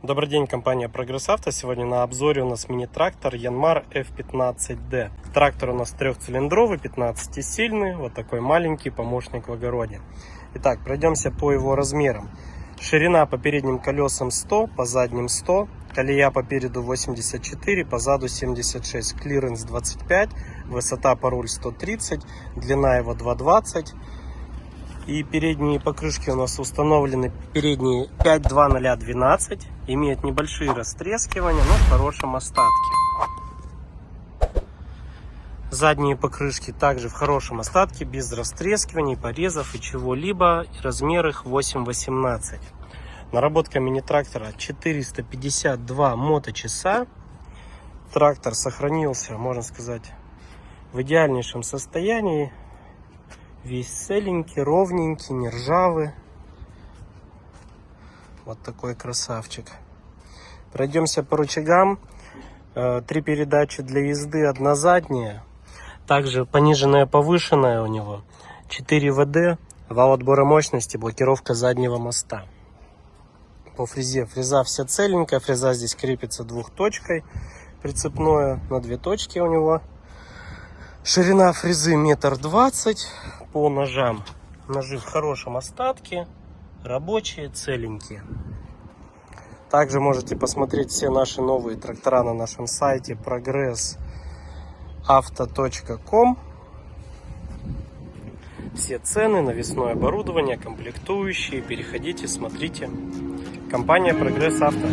Добрый день, компания Прогресс Авто. Сегодня на обзоре у нас мини-трактор Yanmar F15D. Трактор у нас трехцилиндровый, 15-сильный, вот такой маленький помощник в огороде. Итак, пройдемся по его размерам. Ширина по передним колесам 100, по задним 100, колея по переду 84, по заду 76, клиренс 25, высота по руль 130, длина его 2,20. И передние покрышки у нас установлены, передние 52012, имеют небольшие растрескивания, но в хорошем остатке. Задние покрышки также в хорошем остатке, без растрескиваний, порезов и чего-либо, размер их 8/18. Наработка мини-трактора 452 моточаса. Трактор сохранился, можно сказать, в идеальнейшем состоянии. Весь целенький, ровненький, не ржавый. Вот такой красавчик. Пройдемся по рычагам. 3 передачи для езды, 1 задняя. Также пониженная, повышенная у него. 4 ВД, вал отбора мощности, блокировка заднего моста. По фрезе. Фреза вся целенькая. Фреза здесь крепится двухточкой. Прицепное на 2 точки у него. Ширина фрезы 1,20 м. По ножам. Ножи в хорошем остатке. Рабочие, целенькие. Также можете посмотреть все наши новые трактора на нашем сайте progressauto.com. Все цены, навесное оборудование, комплектующие. Переходите, смотрите. Компания Прогресс Авто.